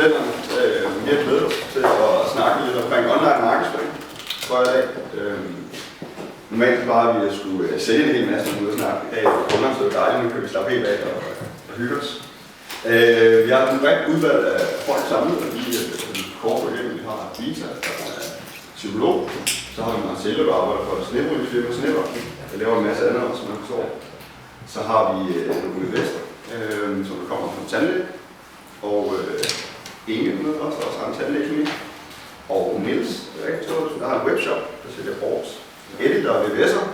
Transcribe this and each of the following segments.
modeller. Vi har glædet os til at snakke lidt omkring online markedsføring for i dag. Normalt bare vi skulle sælge en hel masse ud og snakke i dag for kunder, så det er dejligt, nu kan vi slappe helt af og hygge os. Vi har et bredt udvalg af folk samlet, og vi kort på igennem. Vi har Vita, der er psykolog, så har vi Marcelo, der arbejder for Snæbrydningsfirma Snæver, der laver en masse andet, som man forstår. Så har vi nogle investor, som kommer fra tandlæge, og Inge med os, der også har en tandlægeklinik, og Niels, der har en webshop, der sælger Borgs. Eddie, der er VVS'er,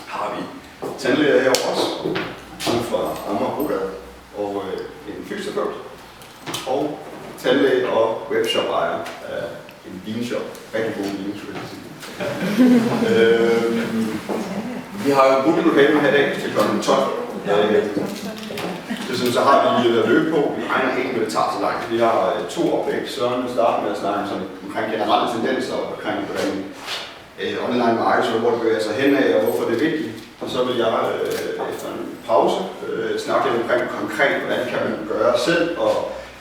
har vi tandlæger herovre også, ude fra Amager Brogade, og en fysioterapeut, og tandlæge og webshop-ejer af en vinshop. Rigtig god vinshop, vil jeg sige. Vi har jo brugt lokale her i dag til kl. 12. Så har vi løbet på. Vi regner ikke med, det tager så langt. Vi har 2 oplæg. Søren vil starte med at snakke omkring generelle tendenser omkring hvordan online markedsføring, hvor det bevæger sig henad, og hvorfor det er vigtigt. Og så vil jeg efter en pause snakke lidt omkring konkret, hvordan kan man gøre selv, og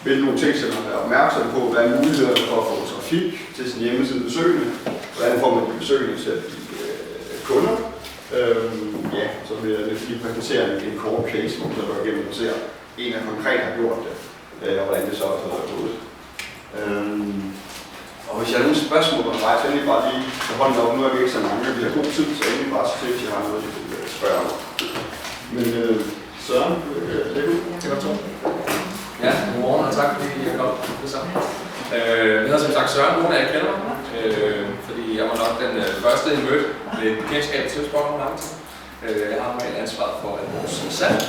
hvilke nogle ting, som man er opmærksom på, hvad er mulighederne for at få trafik til sin hjemmeside besøgende, hvordan får man de besøgende til at blive kunder. Så vil jeg lige præsentere en kort case, hvor man går igennem og ser, en af konkret har gjort det, og hvordan det så er gået. Og hvis jeg har nogle spørgsmål på mig, så endelig bare lige holde op. Nu er vi ikke så mange, vi har god tid, så endelig bare så til, hvis jeg har noget, jeg vil spørge om. Men Søren, læg ud. Det var to. Ja, godmorgen og tak fordi I kom. Det samme. Jeg hedder som sagt Søren, nogle af jer kender mig, fordi jeg var nok den første, I mødte med et bekendtskab til sport om lang tid. Jeg har normalt ansvaret for at vores salg.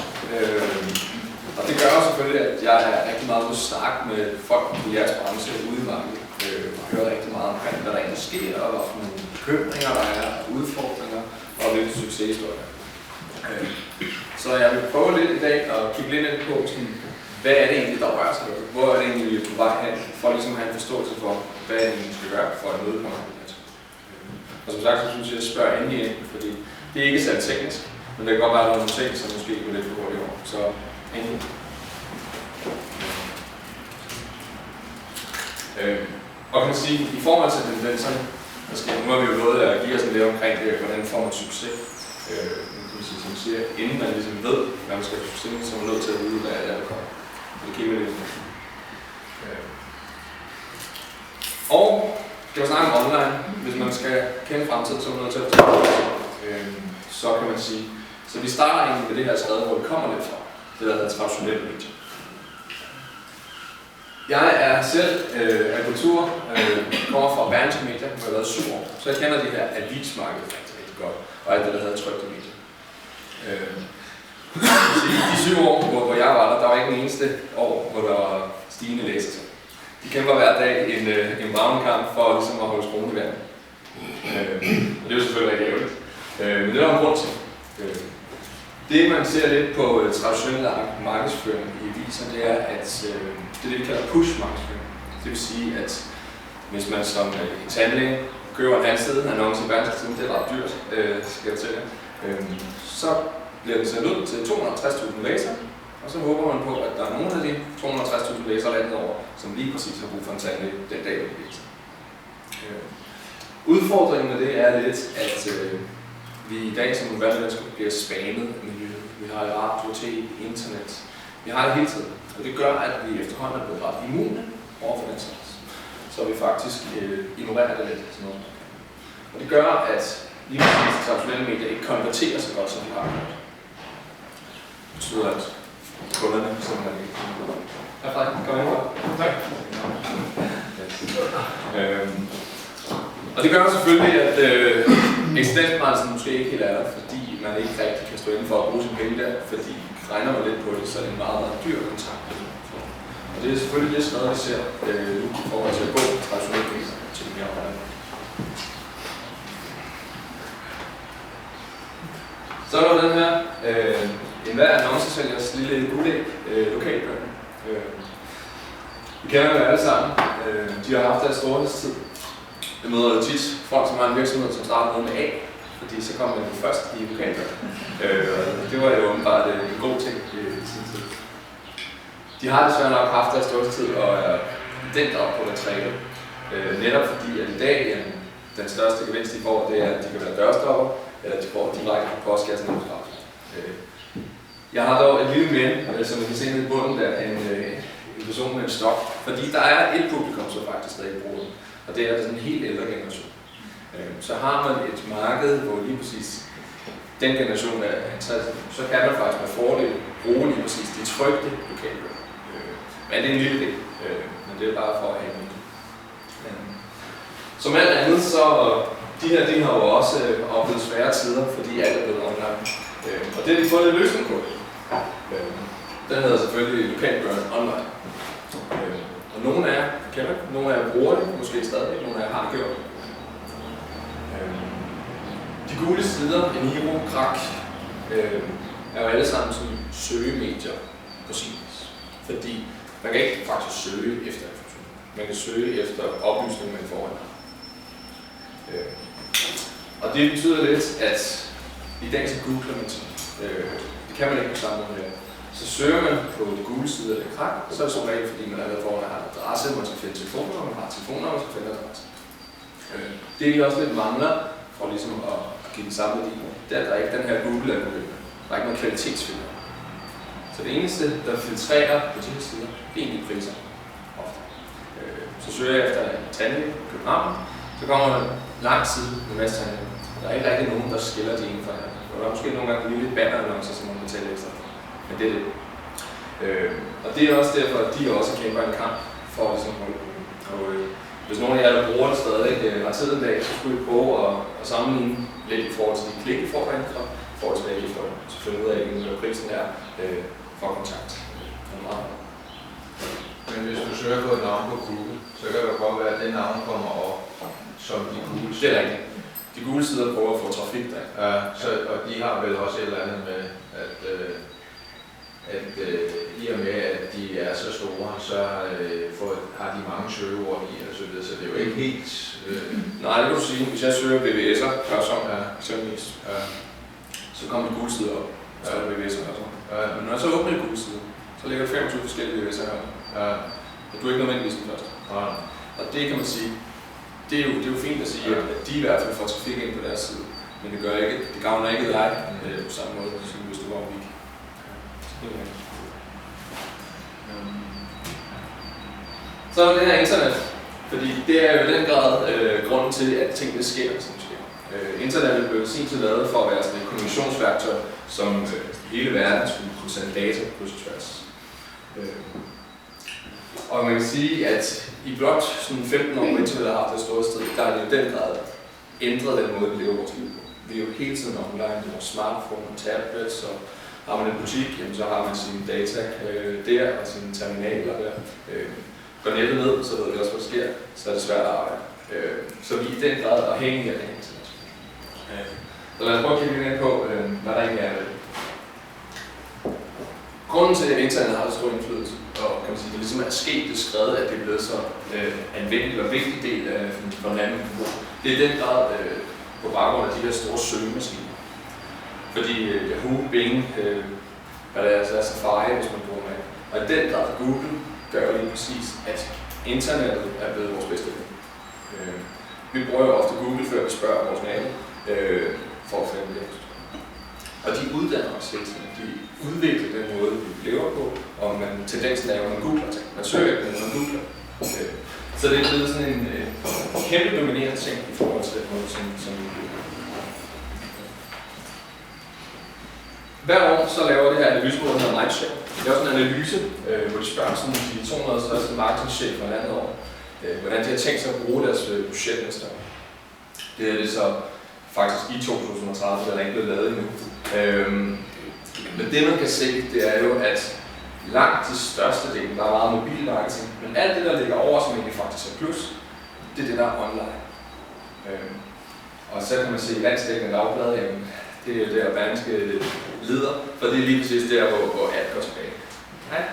Og det gør selvfølgelig, at jeg er rigtig meget på snak med folk i jeres branche ude i markedet. Jeg hører rigtig meget omkring, hvad der egentlig sker, og hvad for nogle bekymringer der er, udfordringer og lidt succeshistorier. Så jeg vil prøve lidt i dag at kigge lidt ind på, sådan, hvad er det egentlig, der rører sig derude? Hvor er det egentlig, vi er på vej hen, for ligesom at have en forståelse for, hvad er det egentlig, vi skal gøre for at møde markedet. Og som sagt, så synes jeg, at jeg spørger endelig ind, fordi det er ikke særlig teknisk, men det kan godt være, at der er nogle ting, som måske går lidt for hurtigt over. Så endelig. Og kan man sige, i forhold til tendenserne, nu har vi jo lovet at give os en lidt omkring det, hvordan får man succes. Som man siger, inden man ligesom ved, hvad man skal have succes, så er man nødt til at vide, hvad der kommer. Det kigger lidt på. Og det var snakke om online. Hvis man skal kende fremtiden, så er man nødt til at forstå det. Så kan man sige. Så vi starter egentlig med det her skred, hvor det kommer lidt fra. Det der hedder traditionelle medier. Jeg er selv af kultur, kommer fra Berlingske Media, hvor jeg har været 7 år. Så jeg kender det her avismarked rigtig godt, og alt det, der hedder trykte medier. I de 7 år, hvor jeg var der var ikke en eneste år, hvor der var stigende læsertal. De kæmper hver dag en bragende for ligesom at holde skruen i vandet. Og det er jo selvfølgelig rigtig ærgerligt. Men det er der en grund til. Det man ser lidt på traditionel markedsføring i aviser, det er, at det er det, vi kalder push-markedsføring. Det vil sige, at hvis man som tandlæge køber en halvside annonce i Berlingske, det er ret dyrt, skal jeg fortælle, så bliver den sendt ud til 250.000 læsere, og så håber man på, at der er nogle af de 250.000 læsere landet over, som lige præcis har brug for en tandlæge den dag, det bliver. Udfordringen med det er lidt, at vi i dag som hverdagsmennesker bliver spammet af miljøet. Vi har radio, tv, internet. Vi har det hele tiden, og det gør, at vi efterhånden er blevet ret immune over for den slags. Så vi faktisk ignorerer det lidt. Sådan noget. Og det gør, at lige præcis traditionelle medier ikke konverterer så godt, som vi har gjort. Det betyder, at kunderne simpelthen ikke kan gå. Ja, Frederik, kom ind på. Tak. Og det gør selvfølgelig, at eksistensbegrænsen måske ikke helt er der, fordi man ikke rigtig kan stå inden for at bruge sin penge der, fordi regner man lidt på det, så er det en meget, meget dyr kontrakt. Og det er selvfølgelig lidt noget, vi ser nu i forhold til at gå traditionelt til de her arbejde. Så er der den her, enhver annoncesælgers lille udlæg, lokalbønder. Vi kender dem alle sammen. De har haft deres storhedstid. Jeg møder jo tit folk, som har en virksomhed, som starter noget med A, fordi så kommer man først i lokalbønder. Det var jo åbenbart en god ting i sin tid. De har desværre nok haft deres storhedstid og er den grad på retræte. Netop fordi, at i dag, den største gevinst, de får, det er, at de kan være dørstopper, eller de får direkte på postkassen og Jeg har dog et lille men, som I kan se nede i bunden, der er en person med en stok, fordi der er et publikum, som faktisk stadig bruger den, og det er sådan en helt ældre generation. Så har man et marked, hvor lige præcis den generation er 50, så kan man faktisk med fordel bruge lige præcis de trykte lokalbøger. Men det er en lille del, men det er bare for at have en. Som alt andet, så de her de har jo også oplevet svære tider, fordi alt er blevet online. Og det har de fået lidt løsning på. Den hedder selvfølgelig Lokalbøgerne Online. Og nogle af jer kender det, nogle af jer bruger det, måske stadig, nogle af jer har gjort det. De gule sider, Eniro, Krak, er jo alle sammen sådan søgemedier på sin vis. Fordi man kan ikke faktisk søge efter information. Man kan søge efter oplysninger, man får. Og det betyder lidt, at i dag så googler man ting. Det kan man ikke på samme måde her. Så søger man på de gule sider af Krak, så er det som regel, fordi man allerede får en adresse, man skal finde telefonnummer, man har telefonnummer, man skal finde adresse. Det vi også lidt mangler, for ligesom at give den samme værdi, det er, at der er ikke den her Google-algoritme. Der er ikke noget kvalitetsfilter. Så det eneste, der filtrerer på de her sider, det er egentlig priser. Ofte. Så søger jeg efter en tandlæge i København, så kommer der en lang side med masse tandlæge. Der er ikke rigtig nogen, der skiller de ene fra hinanden. Der er måske nogle gange en lille bannerannoncer, som man kan betale ekstra for. Men det er det. Og det er også derfor, at de også kæmper en kamp for at ligesom holde på. Og hvis nogen af jer, der bruger det stadig, har tid en dag, så skulle I prøve at sammenligne lidt i forhold til de klik, I får derindfra, i forhold til hvad I får, så finde ud af, hvad prisen er for kontakt. Men hvis du søger på et navn på Google, så kan det godt være, at det navn kommer op som de gule sider. Det er rigtigt. De gule sider prøver at få trafik der. Ja, og de har vel også et eller andet med, at i og med, at de er så store, så har de mange søgeord i og så videre, så det er jo ikke helt... Nej, det kan du sige. Hvis jeg søger BVS'er, Hørsholm, eksempelvis, så kommer de gule sider op, så er der BVS'er Hørsholm. Men når jeg så åbner de gule sider, så ligger der 25 forskellige BVS'er her. Og du er ikke nødvendigvis den første. Og det kan man sige, det er jo fint at sige, at de i hvert fald får trafik ind på deres side. Men det gavner ikke dig på samme måde, som hvis du var en week. Så er det her internet, fordi det er jo i den grad grunden til, at tingene sker, som sker. Internettet blev sin tid lavet for at være sådan et kommunikationsværktøj, som hele verden skulle kunne sende data på tværs. Og man kan sige, at i blot sådan 15 år, internettet har haft et stort sted, der er det i den grad ændret den måde, vi lever vores liv på. Vi er jo hele tiden online, vi har smartphone og tablets, og har man en butik, jamen, så har man sine data der og sine terminaler der. Går nettet ned, så ved vi også, hvad der sker, så er det svært at arbejde. Så vi er i den grad afhængige af det internet. Så lad os prøve at kigge lidt ind på, hvad der egentlig er med det. Grunden til, at internet har så stor indflydelse, og kan man sige, det ligesom er sket, det skrevet, at det er blevet så anvendelig og vigtig del af hvordan man bruger. Det er i den grad på baggrund af de her store søgemaskiner. Fordi Yahoo, Bing, hvad det er Safari, hvis man bruger med. Og i den grad Google gør jo lige præcis, at internettet er blevet vores bedste ven. Vi bruger jo ofte Google, før vi spørger vores nabo, for at finde det. Og de uddanner os hele tiden. De udvikler den måde, vi lever på, og tendensen er jo, at man googler ting. Man søger ikke, men man googler. Så det er blevet sådan en kæmpe dominerende ting i forhold til den måde, som vi lever. Hver år så laver det her analysebureau, der hedder Mindshare. Det er også en analyse, hvor de spørger sådan de 200 største marketingchefer i landet år, hvordan de har tænkt sig at bruge deres budget næste år. Det er det så faktisk i 2030, der er ikke blevet lavet endnu. Men det man kan se, det er jo, at langt til største del, der er meget mobil marketing, men alt det, der ligger over, som egentlig faktisk er plus, det er det, der er online. Og så kan man se i landsdækkende dagblad, jamen, det er der Berlingske lider, for det er lige præcis der, hvor alt går tilbage. Hej.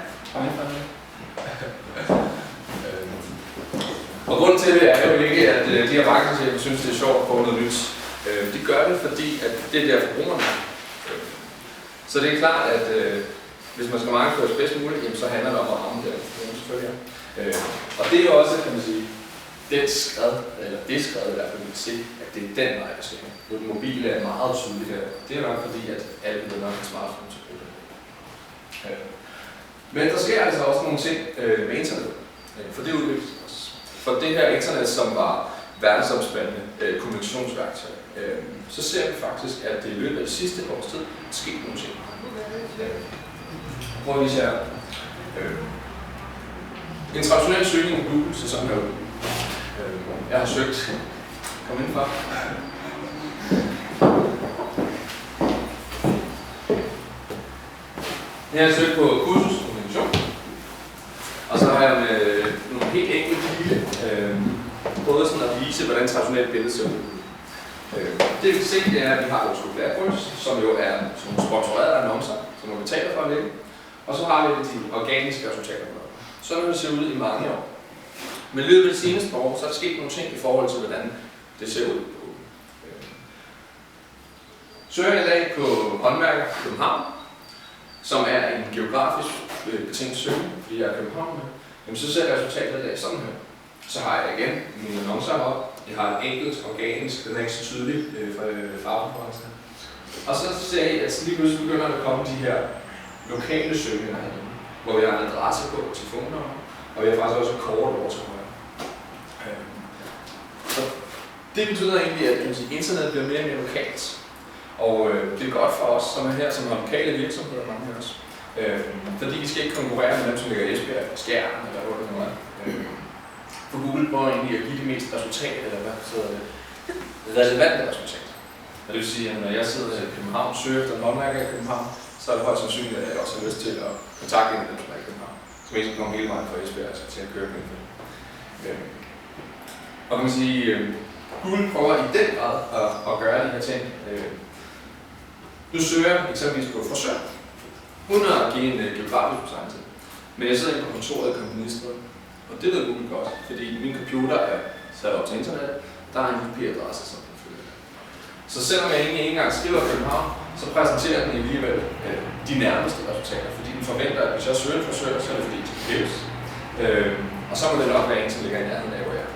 Og grunden til det er jo ikke, at de her markedschefer synes, det er sjovt at få noget nyt. De gør det, fordi at det er der forbrugerne. Så det er klart, at hvis man skal markedsføres bedst muligt, jamen, så handler det om at ramme det. Selvfølgelig. Og det er også, kan man sige, det skred i hvert fald, vi kan se, at det er den vej, der skal. Den mobile er meget tydeligt her. Det er nok fordi, at alle ved nok en smartphone til brug. Men der sker altså også nogle ting med internet. For det udvikles også. For det her internet, som var verdensomspændende kommunikationsværktøj, så ser vi faktisk, at det i løbet af det sidste års tid er sket nogle ting. Prøv at vise her. En traditionel søgning på Google ser sådan her ud. Jeg har søgt. Kom indenfor. Jeg har søgt på kursus kommunikation. Og så har jeg med nogle helt enkelte lille prøvet sådan at vise, hvordan traditionelt billede ser ud. Det vi kan se, det er, at vi har vores Google AdWords, som jo er sponsorerede annoncer, som man betaler for at lægge. Og så har vi de organiske resultater. Sådan har det set ud i mange år. Men i løbet af de seneste år, så er der sket nogle ting i forhold til, hvordan det ser ud. Søger jeg i dag på håndværker i København, som er en geografisk betinget søgning, fordi jeg er København, jamen så ser resultatet i dag sådan her. Så har jeg igen mine annoncer op. Jeg har et enkelt organisk, den er ikke så tydelig fra farvekonferencen. Og så ser jeg, at lige pludselig begynder der at komme de her lokale søgninger herinde, hvor vi har en adresse på telefonnummer, og vi har faktisk også et kort over til højre. Så det betyder egentlig, at internet bliver mere og mere lokalt. Og det er godt for os, som er her, som har lokale virksomheder, mange af os. Fordi vi skal ikke konkurrere med dem, som ligger i Esbjerg, Skjern eller hvor det nu er. For Google prøver egentlig at give det mest resultat, eller hvad hedder det, relevante resultat. Og det vil sige, at når jeg sidder i København og søger efter en håndværker i København, så er det højst sandsynligt, at jeg også har lyst til at kontakte en af dem, som er i København. Som ikke skal komme hele vejen fra Esbjerg til at køre med det. Og man kan sige, Google prøver i den grad at gøre de her ting. Nu søger jeg eksempelvis på frisør, uden at give en geografisk betegnelse. Men jeg sidder inde på kontoret i Komponiststræde, og det ved Google godt, fordi min computer er sat op til internet, der er en IP-adresse, som den følger. Så selvom jeg ikke engang skriver København, så præsenterer den alligevel de nærmeste resultater, fordi den forventer, at hvis jeg søger en frisør, så er det fordi, det skal hæves. Og så må det nok være en, som ligger i nærheden af, hvor jeg er.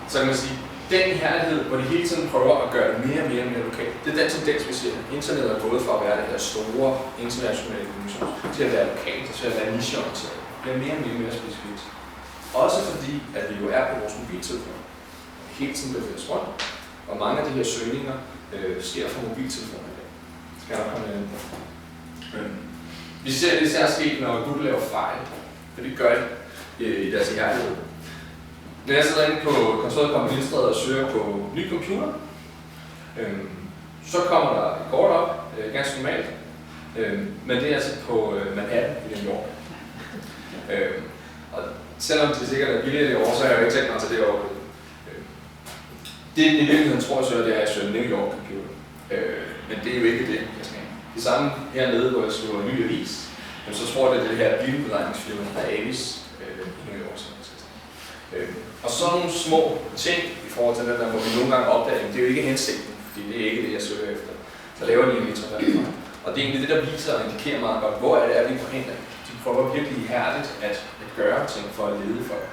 Så kan man sige, den herlighed, hvor de hele tiden prøver at gøre det mere og mere lokalt, det er den tendens, vi ser. Internet er gået fra at være det her store internationale kommunikation til at være lokalt og til at være nicheorienteret. Det bliver mere og mere specifikt. Også fordi, at vi jo er på vores mobiltelefon. Hele tiden bevæger os rundt, og mange af de her søgninger sker fra mobiltelefoner i dag. Skal jeg nok komme ind på. Vi ser det især sket, når Google laver fejl, for det gør de i deres ihærdighed. Når jeg sidder inde på kontoret på Komponiststræde og søger på ny computer, så kommer der et kort op, ganske normalt, men det er altså på Manhattan i New York. Og selvom det sikkert er billigere i år, så har jeg jo ikke tænkt mig til det år. Det i virkeligheden tror jeg så, det er, at jeg søger New York computer. Men det er jo ikke det, jeg skal have. Det samme hernede, hvor jeg skriver ny avis, så tror jeg, det er det her bilberegningsfirma, der er Avis i New York. Og sådan nogle små ting i forhold til det der, hvor vi nogle gange opdager, at det er jo ikke hensigten, fordi det er ikke det, jeg søger efter. Så laver de en literfærdig. Og det er egentlig det, der viser og indikerer meget godt, hvor er det, at vi forhindrer. De prøver virkelig ihærdigt at gøre ting for at lede folk.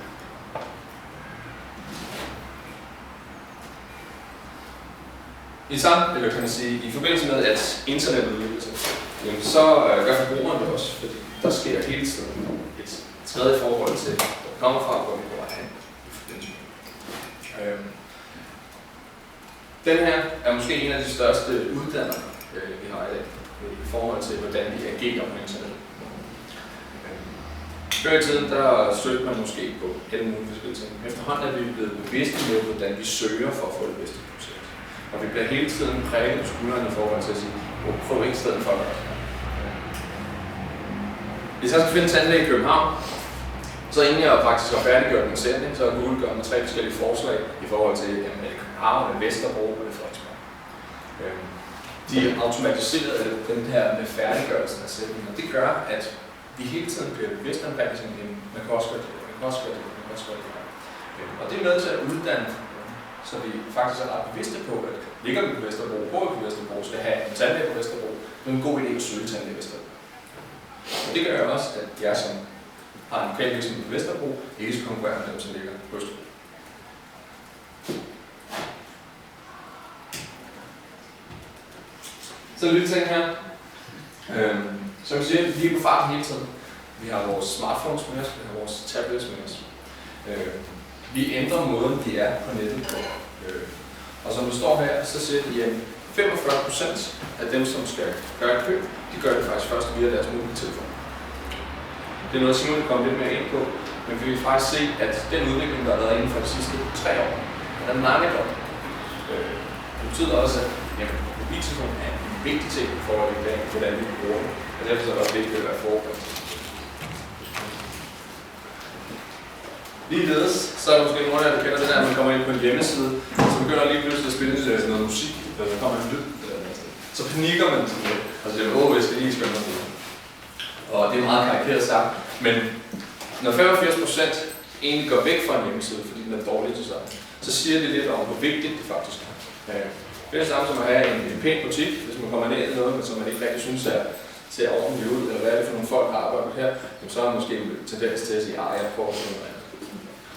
I samme, eller kan man sige, i forbindelse med, at internettet udvikler sig, så gør forbrugerne det også, fordi der sker hele tiden et tredje forhold til, hvor det kommer fra, hvor vi går hen. Den her er måske en af de største uddannere, vi har i dag, i forhold til, hvordan vi agerer på internettet. Før i tiden, der søgte man måske på alle mulige forskellige ting. Efterhånden er vi blevet bevidste med, hvordan vi søger for at få det bedste projekt. Og vi bliver hele tiden præget på skuldrene i forhold til at sige, prøv ikke stedet for det. Hvis jeg skal finde tandlæge i København, så inden jeg faktisk har færdiggjort min sætning, så har Google gjort med 3 forskellige forslag i forhold til København, Vesterbro og Frederiksberg. De automatiserede den her med færdiggørelsen af sætningen, og det gør, at vi hele tiden bliver bevidste omkring sådan en, man kan også gøre det, man kan også gøre det, man kan også gøre det. Og det er med til at uddanne, så vi faktisk er ret bevidste på, at ligger vi på Vesterbro, bor vi på Vesterbro, skal have en tandlæge på Vesterbro, det er en god idé at søge tandlæge i Vesterbro. Og det gør også, at jeg som har en lokal virksomhed på Vesterbro, ikke skal konkurrere med dem, som ligger på Østerbro. Så en lille ting her. Som vi siger, vi er på farten hele tiden. Vi har vores smartphones med os, vi har vores tablets med os. Vi ændrer måden, vi er på nettet på. Og som det står her, så siger vi, at 45% af dem, som skal gøre et køb, de gør det faktisk først via deres mobiltelefon. Det er noget, Simon vil komme lidt mere ind på, men vi vil faktisk se, at den udvikling, der har været inden for de sidste 3 år, er mange op. Det betyder også, at mobiltelefonen er en vigtig ting for at i dag, hvordan vi bruger den. Og derfor er det også vigtigt at være forberedt. Ligeledes, så er der måske nogle af jer, der kender det der, at man kommer ind på en hjemmeside, så begynder lige pludselig at spille noget musik, og der kommer en lyd. Så panikker man til det. Altså det er jeg skal lige skønne mig det. Og det er meget karikeret sagt, men når 85% egentlig går væk fra en hjemmeside, fordi den er dårlig til sig, så siger det lidt om, hvor vigtigt det faktisk er. Det er det samme som at have en pæn butik, hvis man kommer ned i noget, som man ikke rigtig synes ser ordentligt ud, eller hvad er det for nogle folk, der arbejder her, så er man måske en tendens til at sige, jeg prøver sådan noget andet.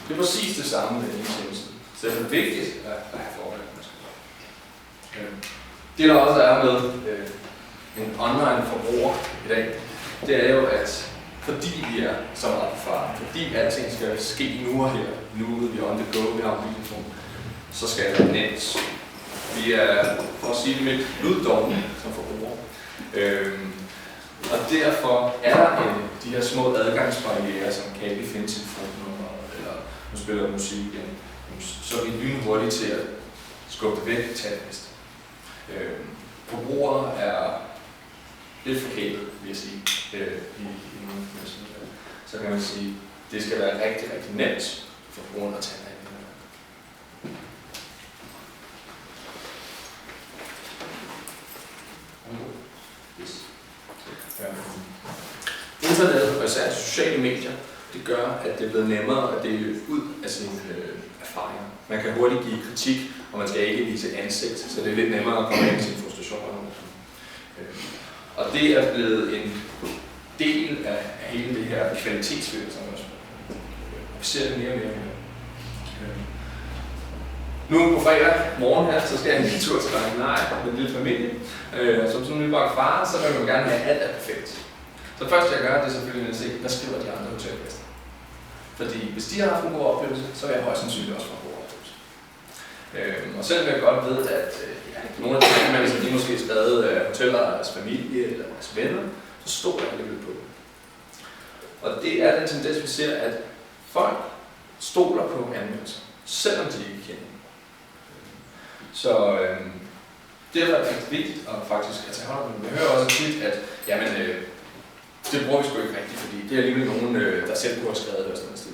Det er præcis det samme med en hjemmeside. Så det er vigtigt at have forberedt. Det der også er med en online forbruger i dag, det er jo, at fordi vi er så meget på fart, fordi alting skal ske nu og her, nu er vi on the go, vi har mobiltelefon, så skal det være nemt. Vi er, for at sige det med, luddogne som forbruger. Og derfor er der de her små adgangsbarrierer, som kan ikke finde telefonnummer, eller nu spiller musik igen, så er vi lynhurtige til at skubbe det væk til det næste. Forbrugere er lidt forkælet, vil jeg sige, i nogle virksomheder. Så kan man sige, at det skal være rigtig, rigtig nemt for forbrugerne at tage af det. Internet og især sociale medier, det gør, at det er blevet nemmere at dele ud af sine erfaringer. Man kan hurtigt give kritik, og man skal ikke vise ansigt, så det er lidt nemmere at komme ind i sine frustrationer. Og det er blevet en del af hele det her kvalitetsfølelse, som også. Vi ser det mere og mere. Nu på fredag morgen her, så skal jeg en lille tur til Gran Canaria med en lille familie. Som nybagt far, så vil man gerne have alt er perfekt. Så først jeg gør, det er selvfølgelig at se, hvad skriver de andre hotelgæster. Fordi hvis de har haft en god oplevelse, så vil jeg højst sandsynligt også få en god oplevelse. Og selvom jeg godt ved, at nogle af de anmeldelser, de måske skrevet af hoteller af deres familie eller deres venner, så står jeg alligevel på det. Og det er den tendens, vi ser, at folk stoler på anmeldelser, selvom de ikke kender. Så derfor er det rigtig vigtigt at faktisk at tage hånd om det. Vi hører også tit, at jamen, det bruger vi sgu ikke rigtigt, fordi det er alligevel nogen, der selv kunne have skrevet det og sådan noget stil.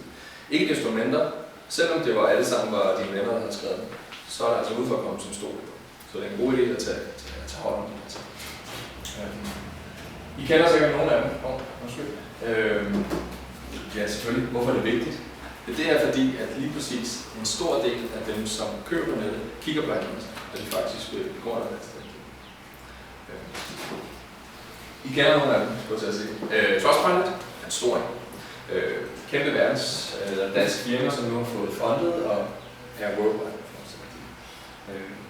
Ikke desto mindre, selvom det var alle sammen var dine venner, der havde skrevet det, så er der altså udforkommet som stod på. Så det er en god idé at tage hånd om det. I kender sikkert nogle af dem. Ja, selvfølgelig. Hvorfor er det vigtigt? Det er fordi, at lige præcis en stor del af dem, som køber nettet, kigger på anmeldelser, og de faktisk går der et sted. I kender nogle af dem, skulle jeg til at sige. Trustpilot er en stor kæmpe dansk firma, som nu har fået fondet og er worldwide.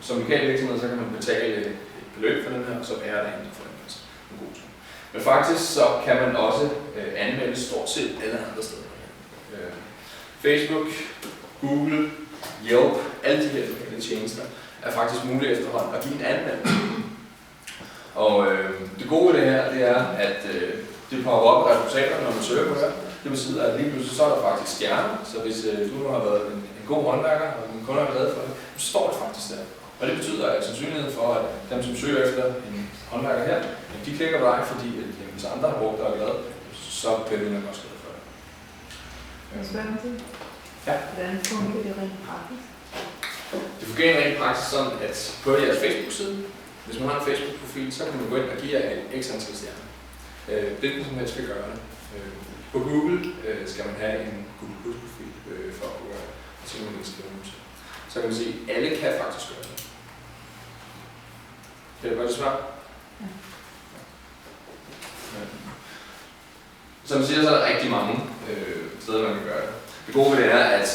Som lokal virksomhed, så kan man betale et beløb for den her, og så være der en for en god tur. Men faktisk så kan man også anmelde stort set alle andre steder. Facebook, Google, Yelp, alle de her lokale tjenester er faktisk muligt efterhånden at give en anmeldelse. Og det gode ved det her, det er, at det popper op resultaterne, når man søger på det. Det betyder, at lige pludselig så er der faktisk stjerner, så hvis du nu har været en god håndværker, og din kunder er glade for det, så står det faktisk der. Og det betyder, at sandsynligheden for, at dem, som søger efter en håndværker her, de klikker på dig, fordi at, hvis andre har brugt og er glade, så bliver de nok også glade for det. Ja. Hvordan fungerer det rent praktisk? Det fungerer rent praktisk sådan, at på jeres Facebook-side, hvis man har en Facebook-profil, så kan man gå ind og give jer x antal stjerner. Det er som helst skal gøre det. På Google skal man have en Google Plus-profil for at gøre det. Så kan man ikke skrive noget. Så kan man sige, at alle kan faktisk gøre det. Kan det godt svar? Ja. som jeg siger, så er der rigtig mange steder, man kan gøre det. Det gode ved det er, at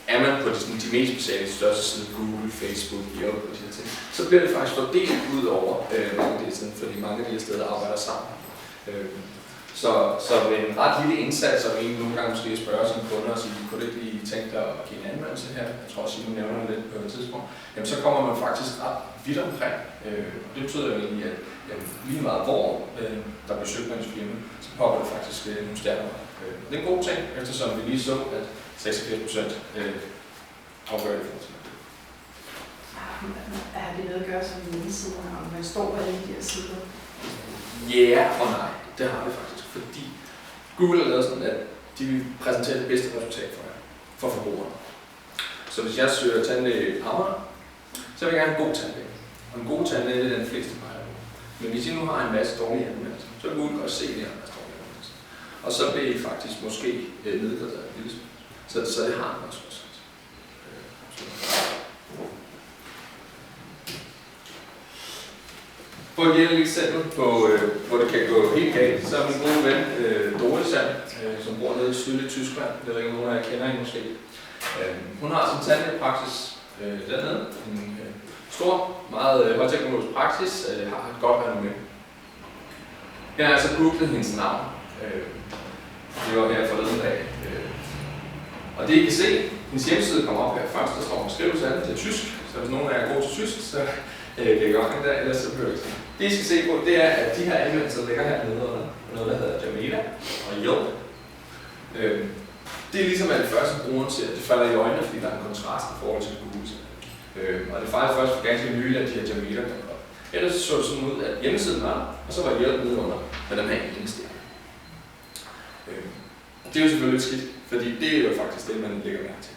er man på de mest basale største sider, Google, Facebook, Yelp og de her ting, så bliver det faktisk fordelt ud over mange af de steder, fordi mange af de her steder arbejder sammen. Så med en ret lille indsats, og egentlig nogle gange måske spørge sine kunder og sige, kunne det ikke lige tænke dig at give en anmeldelse her? Jeg tror også, at I nævner det lidt på et tidspunkt. Jamen så kommer man faktisk ret vidt omkring. Det betyder jo egentlig, at lige meget hvor der bliver søgt på ens firma, så popper det faktisk nogle stjerner. Det er en god ting, eftersom vi lige så, at 86% afgør det for sig. Er det noget at gøre som en hjemmeside, om man står på alle de her sider? Ja og nej, det har det faktisk. Fordi Google har lavet sådan, at de vil præsentere det bedste resultat for jer, for forbrugerne. Så hvis jeg søger tandlæge i Amager, så vil jeg gerne have en god tandlæge. Og en god tandlæge er den fleste peger på. Men hvis I nu har en masse dårlige anmeldelser, så vil Google godt se det her masse dårlige anmeldelser. Og så bliver I faktisk måske nedgraderet en lille smule. Så det har man også sagt. For at give et eksempel på, hvor det kan gå helt galt, så er min gode ven Doris, som bor nede i sydlige Tyskland. Det er ikke nogen af jer kender hende måske. Hun har sin tandlægepraksis dernede. En stor, meget højteknologisk praksis, har et godt renommé. Jeg har altså googlet hendes navn. Det var her forleden dag. Og det I kan se, hendes hjemmeside kommer op her først, der står en skrivelse af det til tysk. Så hvis nogen af jer er god til tysk, så det gør man der, ellers så behøver ikke. Det I skal se på, det er, at de her anmeldelser ligger hernede under noget, der hedder Jameda og Yelp. Det er ligesom at det første brugeren ser, at det falder i øjnene, fordi der er en kontrast i forhold til Google. Og det er faktisk først for ganske nylig, at de her Jameda kom op. Ellers så det sådan ud, at hjemmesiden var, og så var Yelp nede under, med den her ene stjerne. Det er jo selvfølgelig skidt, fordi det er jo faktisk det, man lægger mærke til.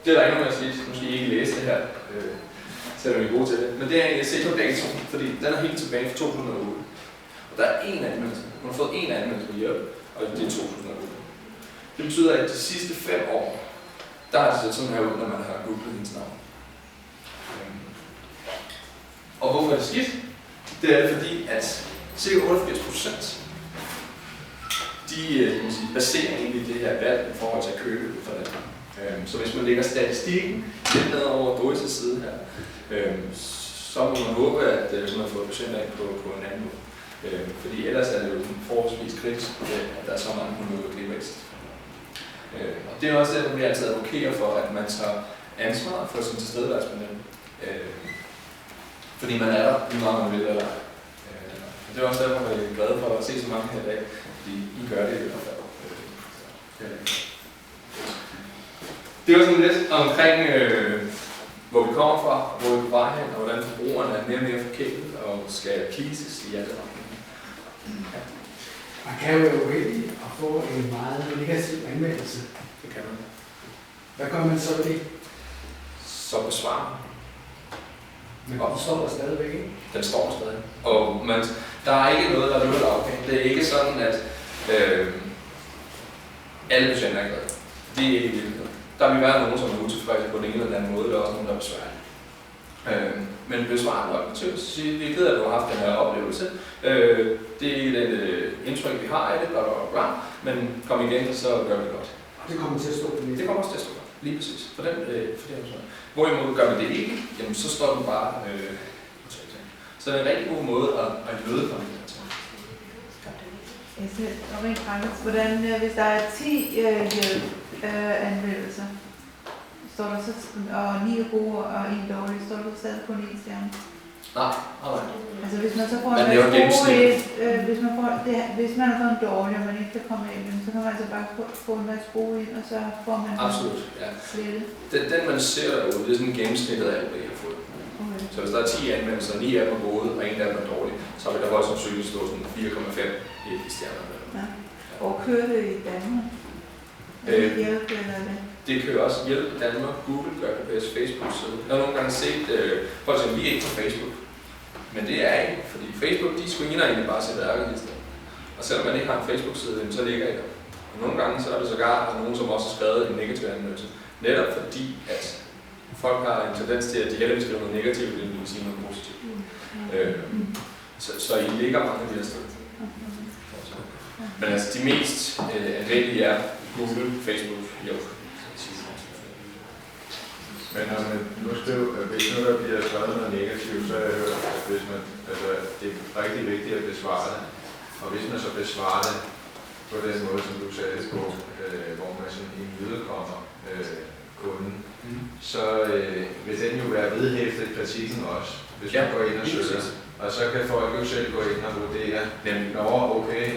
Det er der ikke nogen, der siger, måske I ikke læse det her, selvom I er gode til det. Men det er egentlig at se på datoen, fordi den er helt tilbage fra 2008. Og der er én anmeldelse. Man har fået én anmeldelse på Yelp, og det er 2008. Det betyder, at de sidste 5 år, der har det set sådan her ud, når man har googlet hendes navn. Og hvorfor er det skidt? Det er det fordi, at ca. 88% de baserer egentlig det her valg i forhold til at købe for det. Så hvis man lægger statistikken lidt ned over Doris' side her, så må man håbe, at man har fået patienter ind på en anden måde. Fordi ellers er det jo forholdsvis kritisk, at der er så mange hundrede glipvækst. Og det er også det, at vi altid advokerer for, at man tager ansvar for sin tilstedeværelse med dem. Fordi man er der, lige meget man vil eller ej. Det er også derfor, at jeg er glad for at se så mange her i dag, fordi I gør det i hvert fald. Det var sådan lidt omkring, hvor vi kommer fra, hvor vi er på vej hen, og hvordan forbrugerne er mere og mere forkælet og skal pleases i alle retninger. Ja. Man kan jo være uheldig at få en meget negativ anmeldelse. Det kan man. Hvad gør man så ved det? Så besvarer man. Men den står der stadigvæk, ikke? Den står der stadig. Og der er ikke noget, der løber lavpenge. Det er ikke sådan, at alle patienter er glade. Det er ikke vildt. Der vil være nogen, som er utilfredse på den ene eller den anden måde, eller også nogen, der er besværlige. Men besvarer nok til at sige, vi er ked af, at du har haft den her oplevelse. Det er det indtryk, vi har af det, bla, men kom igen, så gør vi godt. Det kommer til at stå det. Det kommer også til at stå godt, lige præcis. For den hvorimod gør vi det ikke, jamen så står den bare så det er en rigtig god måde at imødekomme det her ting. Og rent praktisk, hvordan, hvis der er 10 anmeldelser, står der så, og 9 gode og 1 dårlig, står der stadig kun 1 stjerne? Nej. Altså hvis man så får en masse gode, hvis man har fået en dårlig, og man ikke kan komme ind, så kan man altså bare få en masse gode ind, og så får man absolut, ja. slettet. Den man ser derude, det er sådan gennemsnittet af, hvad jeg har fået. Okay. Så hvis der er 10 anmeldelser, 9 af dem er gode, og 1 af dem er dårlig, så vil der højst sandsynligt stå sådan 4,5 i stjernerne. Ja. Og kører det i Danmark? Hjælp eller det? Det kører også Hjælp i Danmark. Google gør det på deres Facebook-side. Jeg har nogle gange set, for eksempel, vi er ikke på Facebook. Men det er ikke, fordi Facebook, de screener egentlig bare sit ærgerlister. Og selvom man ikke har en Facebook-side, så ligger I der. Og nogle gange så er det sågar nogen, som også har skrevet en negativ anmeldelse. Netop fordi, at folk har en tendens til, at de hellere vil skrive noget negativt, end de vil sige noget positivt. Så I ligger mange af de her steder. Men altså de mest anvendelige er Google, Facebook, Yelp. Men når man nu skriver, hvis nu der bliver skrevet noget negativt, så har jeg hørt, at hvis man, altså, det er rigtig vigtigt at besvare det. Og hvis man så besvarer det på den måde, som du sagde på, hvor man sådan imødekommer kunden, så vil den jo være vedhæftet kritikken også, hvis man går ind og søger. Og så kan folk jo selv gå ind og vurdere, når okay,